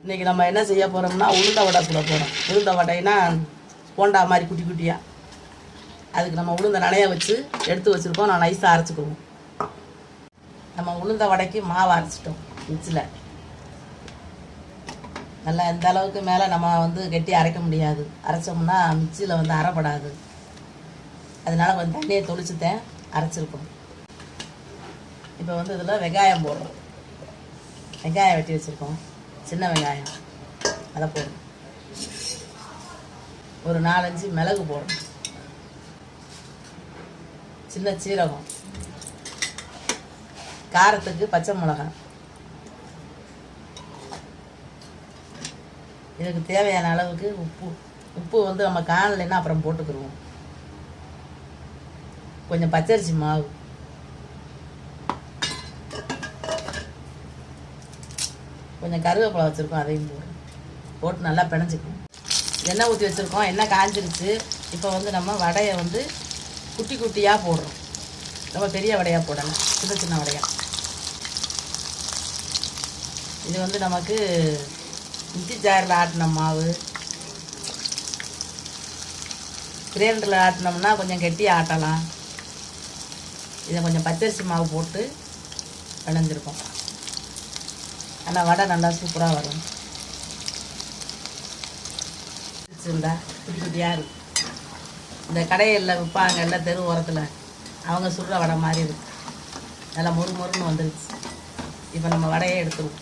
இன்றைக்கி நம்ம என்ன செய்ய போகிறோம்னா உளுந்த வடை சுட போகிறோம். உளுந்த வடைனா போண்டா மாதிரி குட்டி குட்டியாக. அதுக்கு நம்ம உளுந்த நனைய வச்சு எடுத்து வச்சுருக்கோம். நான் நைஸாக அரைச்சிக்குவோம். நம்ம உளுந்த வடைக்கு மாவு அரைச்சிட்டோம் மிக்ஸியில். நல்லா இந்த அளவுக்கு மேலே நம்ம கெட்டி அரைக்க முடியாது. அரைச்சோம்னா மிக்ஸியில் அரைப்படாது. அதனால் கொஞ்சம் தண்ணியை தொளிச்சுத்தேன் அரைச்சிருக்கோம். இப்போ இதில் வெங்காயம் போடுறோம். வெங்காயம் வெட்டி வச்சுருக்கோம். சின்ன வெங்காயம் அதை போடுறோம். ஒரு 4-5 மிளகு போடுறோம். சின்ன சீரகம், காரத்துக்கு பச்சை மிளகாய், இதுக்கு தேவையான அளவுக்கு உப்பு நம்ம காணலைன்னா அப்புறம் போட்டுக்கிடுவோம். கொஞ்சம் பச்சரிசி மாவு, கொஞ்சம் கருவேப்பிலை வச்சுருக்கோம், அதையும் போட்டு நல்லா பிணைஞ்சிக்குவோம். எண்ணெய் ஊற்றி வச்சுருக்கோம். எண்ணெய் காஞ்சிருச்சு. இப்போ நம்ம வடையை குட்டி குட்டியாக போடுறோம். ரொம்ப பெரிய வடையாக போடணும், சின்ன சின்ன வடையாக. இது நமக்கு மிக்ஸி ஜாரில் ஆட்டின மாவு. கிரைண்டரில் ஆட்டினோம்னா கொஞ்சம் கெட்டியாக ஆட்டலாம். இதை கொஞ்சம் பச்சரிசி மாவு போட்டு பிணைஞ்சிருக்கோம். ஆனால் வடை நல்லா சூப்பராக வரும். இருந்தா குட்டி குட்டியாக இருக்கும். இந்த கடையில் விற்பாங்க எல்லாம் தெரு ஓரத்தில், அவங்க சுடுற வடை மாதிரி இருக்கு. நல்லா மொறு மொறுன்னு வந்துருச்சு. இப்போ நம்ம வடையே எடுத்துருவோம்.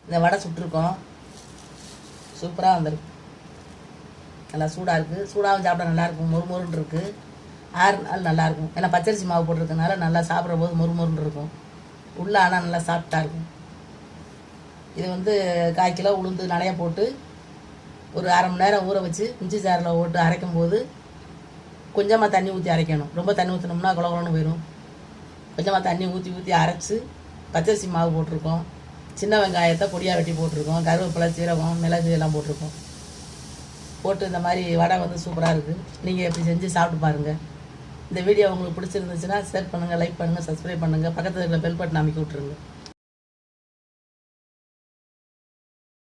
இந்த வடை சுட்டிருக்கோம். சூப்பராக வந்துருக்கு. நல்லா சூடாக இருக்குது. சூடாகவும் சாப்பிட நல்லாயிருக்கும். மொறு மொறுன்னு இருக்குது. 6 நாள் நல்லாயிருக்கும். ஏன்னா பச்சரிசி மாவு போட்டிருக்கனால நல்லா சாப்பிட்ற போது மொறு மொறுன்னு இருக்கும். உள்ளே ஆனால் நல்லா சாஃப்டாக இருக்கும். இது 1/4 கிலோ உளுந்து நனைய போட்டு ஒரு 1/2 மணி நேரம் ஊற வச்சு மிக்ஸி ஜாரில் போட்டு அரைக்கும் போது கொஞ்சமாக தண்ணி ஊற்றி அரைக்கணும். ரொம்ப தண்ணி ஊற்றினோம்னா குளகுளன்னு போயிடும். கொஞ்சமாக தண்ணி ஊற்றி அரைச்சி பச்சரிசி மாவு போட்டிருக்கோம். சின்ன வெங்காயத்தை பொடியாக வெட்டி போட்டிருக்கோம். கருவேப்பிலை, சீரகம், மிளகு எல்லாம் போட்டிருக்கோம். போட்டு இந்த மாதிரி வடை சூப்பராக இருக்குது. நீங்கள் எப்படி செஞ்சு சாப்பிட்டு பாருங்கள். இந்த வீடியோ உங்களுக்கு பிடிச்சிருந்துச்சுன்னா ஷேர் பண்ணுங்கள், லைக் பண்ணுங்கள், சப்ஸ்கிரைப் பண்ணுங்கள். பக்கத்தில் இருக்கிற பெல் பட்டன் அமைக்கி விட்ருங்க.